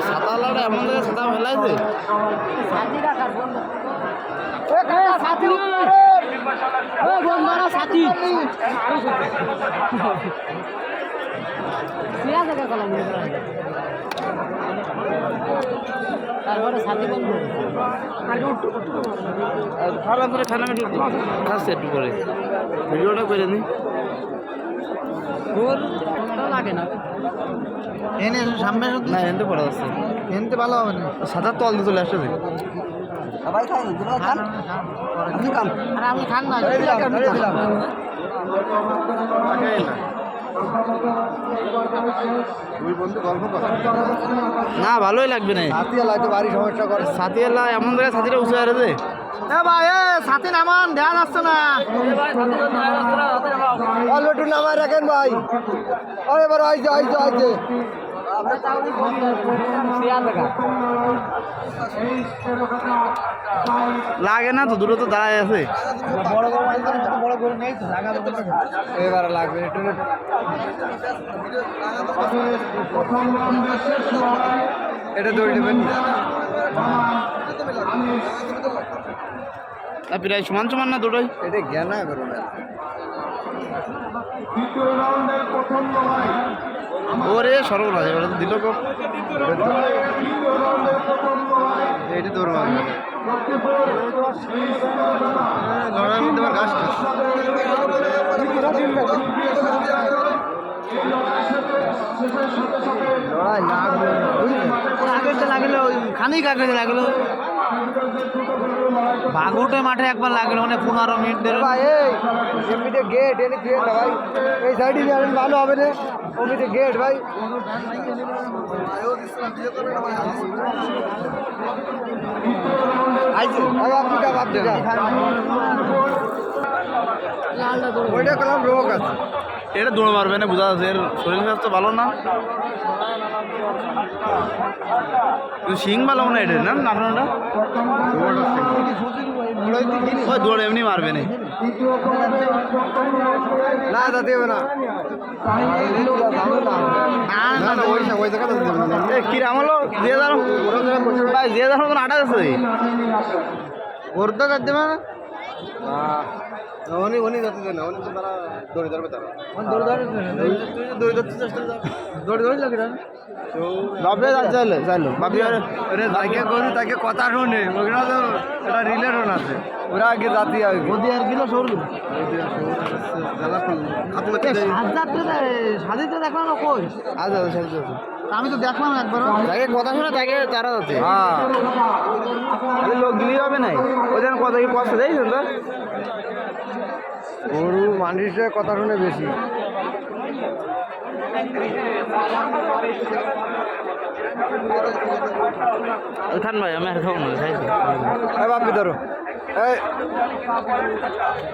সাতালাটা এমন জায়গায় সাদা ফেলাইছে তারপরে সাথী বন্ধু খাচ্ছে একটু করে ভিডিওটা করে নি লাগে না এনে সামনে না এনতে পড়া যাচ্ছে এনতে ভালো হবে না সাদা তল দিয়ে চলে আসছে সবাই খান আপনি খান আর আপনি খান না না ভালোই লাগবে না সাথীয়ালা তো ভারী সমস্যা করে সাথীয়ালা এমন জায়গায় সাথীরা উঁচু আর দে ভাই সাথী নামান ধ্যান আসছে না অল্প একটু নামায় রাখেন ভাই এবার আইছে আইছে আইছে লাগে না তো দূরে তো দাঁড়ায় আছে এবার লাগবে একটু এটা দৌড় দেবেন প্রায় সমান সমান না দুটোই এটা জ্ঞান না করো না ওরে সর্বনাশ এবারে তো দিল কো এটা দৌড় মারবে লড়ার মধ্যে আবার গাছ লড়াই লাগবে আগেরটা লাগলো খানিক আগে লাগলো বাগুটে মাঠে একবার লাগলো মানে 15 মিনিট ধরে ভাই এই এমনিতে গেট এনে দিয়ে না ভাই এই সাইডে যাবেন ভালো হবে না ওমনিতে গেট ভাই আইছে আপনি ওইটা করলাম রোগ আছে এটা দৌড় মারবে না বোঝা যাচ্ছে এর শরীর স্বাস্থ্য ভালো না শিং ভালো না এটা না নাটনটা ওই দৌড় এমনি মারবে না না দাদি হবে না কিরাম হলো দিয়ে দাঁড়ো ভাই দিয়ে দাঁড়ো কোনো আটা আছে ওর তো কাটতে পারে উনি উনি যাতে না উনি তো তারা দৌড়ে ধরবে তারা দৌড়ে ধরতে চেষ্টা দৌড়ে ধরে লাগে না বাপরে চাইলো চাইলো বাপি যাকে করি তাকে কথা শোনে ওখানে তো একটা রিলেশন আছে ওরা আগে জাতি আগে গদি আর কিলো সর সাজিতে দেখলাম না কই আচ্ছা আচ্ছা আমি তো দেখলাম একবার তাকে কথা শোনা তাকে তারা যাচ্ছে হ্যাঁ লোক দিলি হবে নাই ওই জন্য কথা কি কষ্ট দিয়েছেন তো গরু মানুষের কথা শুনে বেশি খান ভাই আমি আর খাবো না খাইছি বাপি ধরো এই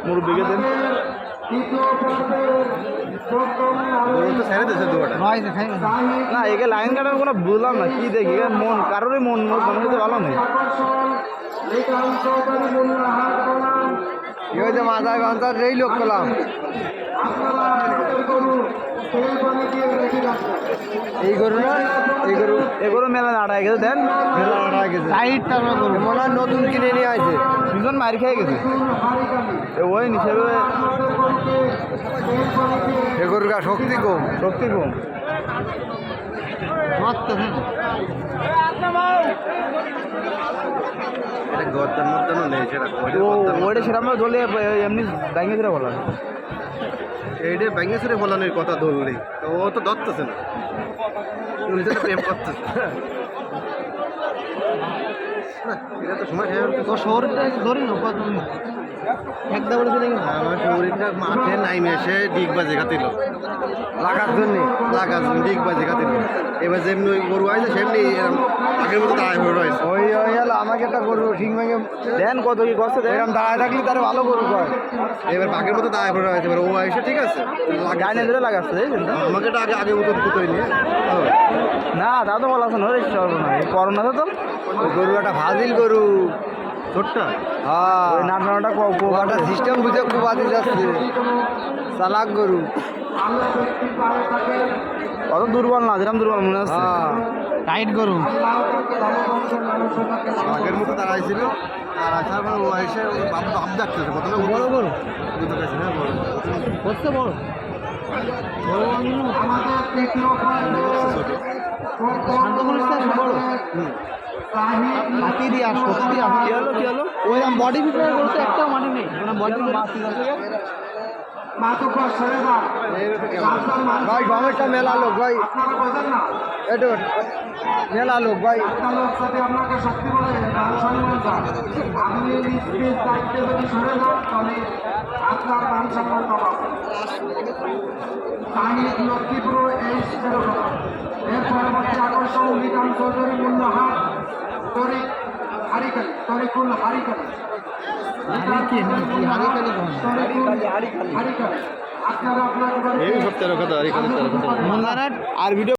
মুরব্বিকে দেন না একে লাইন কাটার কোনো বুঝলাম না কি দেখি মন কারোরই মন তো ভালো নেই মাথায় বাঁধার এই লোক করলাম এই গরু না এই গরু মেলা আড়াই গেছে দেন মেলা আড়াই গেছে টাইটটা গরু মনে হয় নতুন কিনে নিয়ে আসে দুজন মার খেয়ে গেছে ওই হিসেবে এ গরুর শক্তি কম গর্দার মধ্যে নেই ওইটা সেরকম ধরলে এমনি ব্যাঙ্গে ধরে বলা এইটা ব্যাঙ্গে ধরে বলানোর কথা ধরলেই তো ও তো ধরতেছে না প্রেম করতেছে এটা তো সময় তো শহরটা ধরি না একদম আমার শরীরটা মাঠে নাইমে এসে ডিগ বাজে খাতিল লাগার জন্য ডিগ বাজে খাতিল এবার যেমনি ওই গরু আছে সেমনি আগের মতো দাঁড়ায় হয়ে রয়েছে ওই হলো আমাকে একটা গরু শিং ভেঙে দেন কত কি কষ্ট এরকম দাঁড়ায় থাকলে তারা ভালো গরু কয় এবার আগের মতো দাঁড়ায় হয়ে রয়েছে এবার ও এসে ঠিক আছে গাইনে ধরে লাগাচ্ছে আমাকে তো আগের মতো দুটোই নিয়ে না তা তো বলা শোনো করোনা তো ওই গরু একটা ভাজিল গরু ছোট্ট হ্যাঁ নাটনাটা একটা সিস্টেম বুঝে খুব আদি যাচ্ছে চালাক গরু অত দুর্বল না, যেরকম দুর্বল মনে হচ্ছে। টাইট করুন। আগের মতো দাঁড়াইছিল, আর আসার পর ও এসে বাপ ডাকতেছে প্রথমে বড় বড় বুঝতে পারছি, হ্যাঁ বড় হচ্ছে বড়। শান্ত করিস না, বড় হাতি দিয়ে আস, সত্যি কি হলো কি হলো? ওইরকম বডি ফিটার করতে একটাও মাটি নেই, মানে বডি ভাই গমেরটা মেলা লোক ভাই, এটা মেলা লোক ভাই। আপনাকে শক্তি বলে সম্মান চান, আপনি নিজ দায়িত্বে যদি সরে যান তাহলে আপনার মান সম্মান পাবেন। তাহিদ লক্ষ্মীপুর এই এর পরবর্তী আকর্ষণ মিকান চৌধুরী মুন্নাহাট তরিকুল হারিকালি আপনারা আপনার এই সপ্তাহের কথা আর এখানে আর ভিডিও